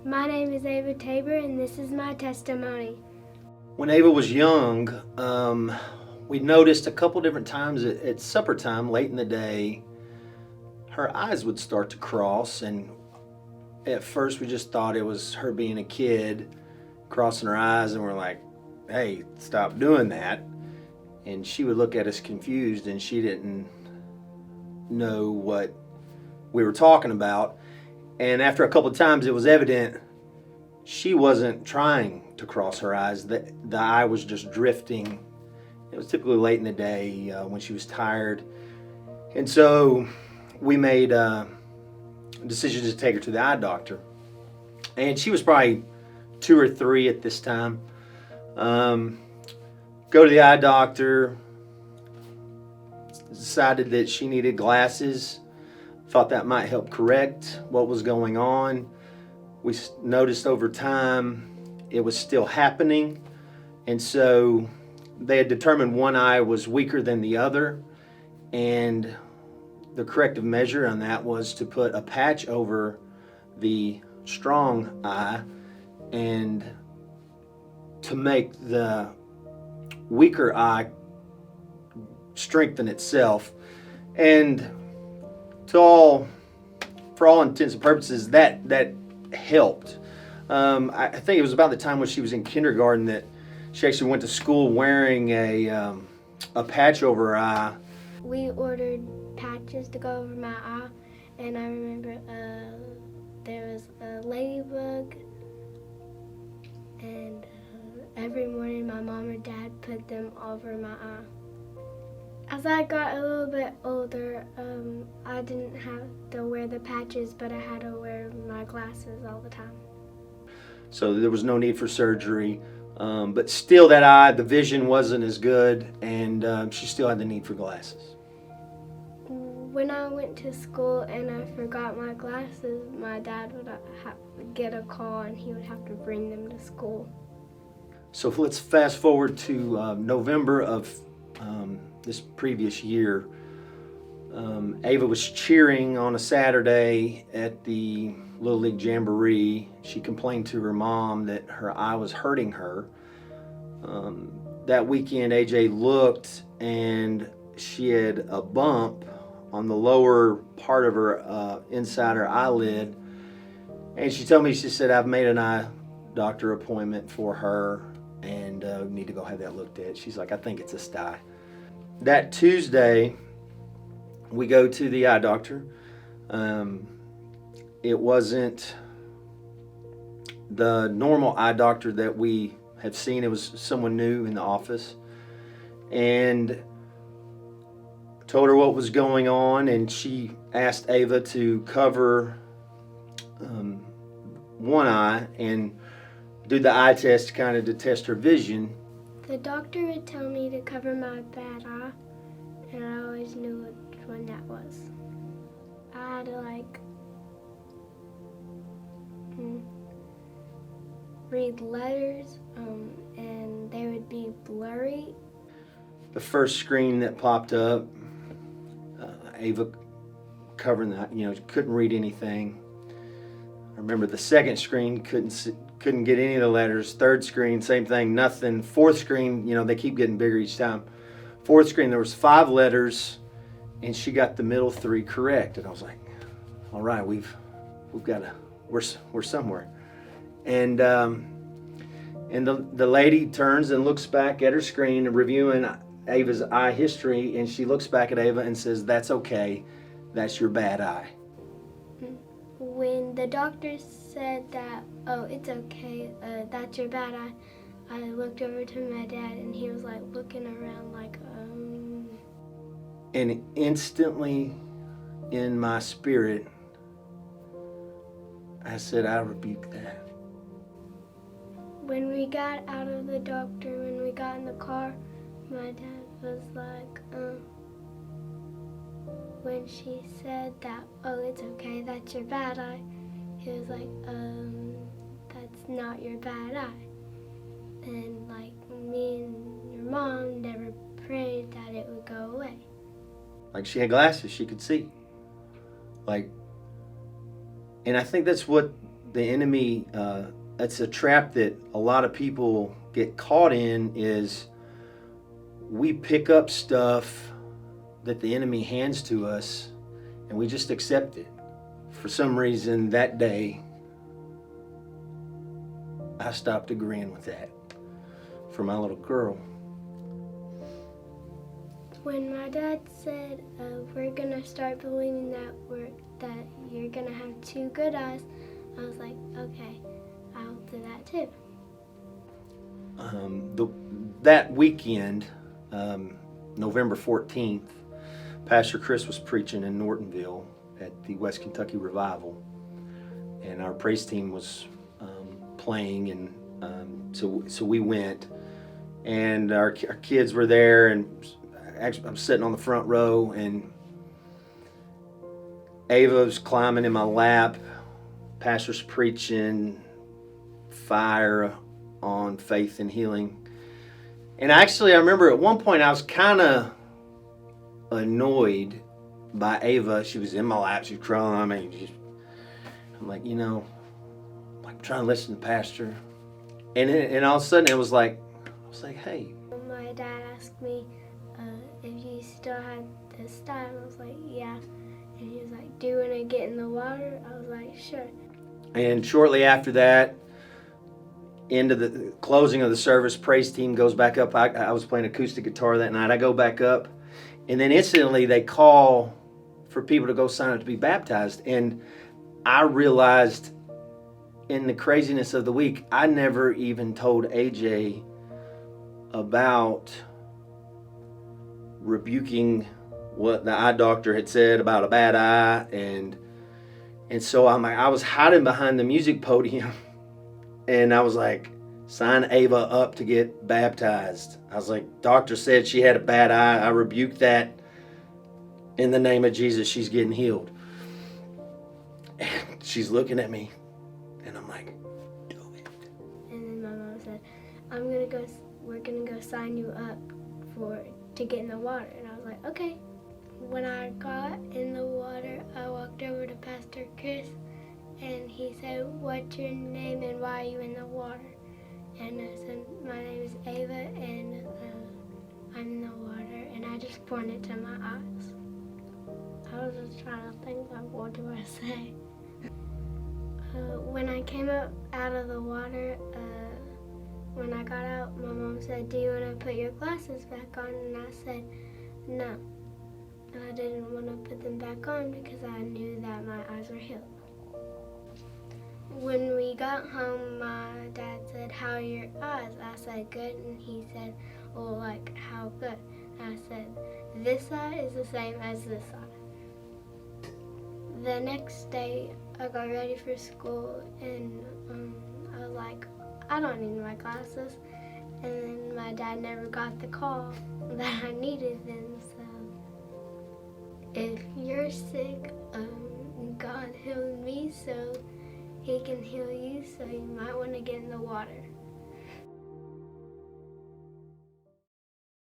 My name is Ava Tabor, and this is my testimony. When Ava was young, we noticed a couple different times at supper time, late in the day, her eyes would start to cross. And at first, we just thought it was her being a kid crossing her eyes, and we're like, hey, stop doing that. And she would look at us confused, and she didn't know what we were talking about. And after a couple of times, it was evident she wasn't trying to cross her eyes. The eye was just drifting. It was typically late in the day when she was tired. And so we made a decision to take her to the eye doctor. And she was probably 2 or 3 at this time. Go to the eye doctor, decided that she needed glasses, thought that might help correct what was going on. We noticed over time it was still happening, and so they had determined one eye was weaker than the other, and the corrective measure on that was to put a patch over the strong eye and to make the weaker eye strengthen itself. And for all intents and purposes, that helped. I think it was about the time when she was in kindergarten that she actually went to school wearing a patch over her eye. We ordered patches to go over my eye, and I remember there was a ladybug, and every morning my mom or dad put them over my eye. As I got a little bit older, I didn't have to wear the patches, but I had to wear my glasses all the time. So there was no need for surgery, but still that eye, the vision wasn't as good, and she still had the need for glasses. When I went to school and I forgot my glasses, my dad would get a call and he would have to bring them to school. So let's fast forward to November of this previous year. Ava was cheering on a Saturday at the Little League Jamboree. She complained to her mom that her eye was hurting her. That weekend, AJ looked and she had a bump on the lower part of her inside her eyelid. And she told me, she said, I've made an eye doctor appointment for her and need to go have that looked at. She's like, I think it's a sty. That Tuesday, we go to the eye doctor. It wasn't the normal eye doctor that we have seen. It was someone new in the office. And told her what was going on, and she asked Ava to cover one eye and do the eye test kind of to test her vision. The doctor would tell me to cover my bad eye, and I always knew which one that was. I had to read letters, and they would be blurry. The first screen that popped up, Ava covering that, couldn't read anything. I remember the second screen, couldn't get any of the letters. Third screen, same thing, nothing. Fourth screen, they keep getting bigger each time. Fourth screen, there was 5 letters, and she got the middle 3 correct. And I was like, all right, we've got to, we're somewhere. And the lady turns and looks back at her screen, reviewing Ava's eye history, and she looks back at Ava and says, that's okay, that's your bad eye. When the doctor said that, oh, it's okay, that's your bad eye, I looked over to my dad, and he was looking around And instantly in my spirit, I said, I rebuke that. When we got out of the doctor, when we got in the car, my dad was like, when she said that, oh, it's okay, that's your bad eye, he was like, that's not your bad eye. And me and your mom never prayed that it would go away. Like she had glasses, she could see. And I think that's what the enemy, it's a trap that a lot of people get caught in, is we pick up stuff that the enemy hands to us and we just accept it. For some reason that day, I stopped agreeing with that for my little girl. When my dad said we're gonna start believing that you're gonna have 2 good eyes, I was like, okay, I'll do that too. That weekend, November 14th, Pastor Chris was preaching in Nortonville at the West Kentucky Revival, and our praise team was playing, and so we went, and our kids were there, and actually I'm sitting on the front row, and Ava was climbing in my lap. Pastor's preaching fire on faith and healing. And actually, I remember at one point I was kind of annoyed by Ava. She was in my lap, she was crawling on me. I'm like, I'm trying to listen to Pastor. And all of a sudden I was like, hey. My dad asked me if you still had the style. I was like, yeah. And he was like, do you want to get in the water? I was like, sure. And shortly after that, into the closing of the service, praise team goes back up. I was playing acoustic guitar that night. I go back up, and then instantly they call for people to go sign up to be baptized. And I realized in the craziness of the week, I never even told AJ about rebuking what the eye doctor had said about a bad eye, and so I was hiding behind the music podium, and I was like, sign Ava up to get baptized. I was like, doctor said she had a bad eye. I rebuked that in the name of Jesus. She's getting healed. And she's looking at me, and I'm like, do it. And then my mom said, we're gonna go sign you up to get in the water. And I was like, okay. When I got in the water, I walked over to Pastor Chris, and he said, what's your name and why are you in the water? And I said, my name is Ava, and I'm in the water, and I just pointed to my eyes. I was just trying to think, like, what do I say? When I came up out of the water, when I got out, my mom said, do you want to put your glasses back on? And I said, no. I didn't want to put them back on because I knew that my eyes were healed. When we got home, my dad said, how are your eyes? I said, good. And he said, well, like, how good? And I said, this eye is the same as this eye. The next day, I got ready for school, and I was like, I don't need my glasses. And then my dad never got the call that I needed them, so. If you're sick, God healed me, so He can heal you, so you might want to get in the water.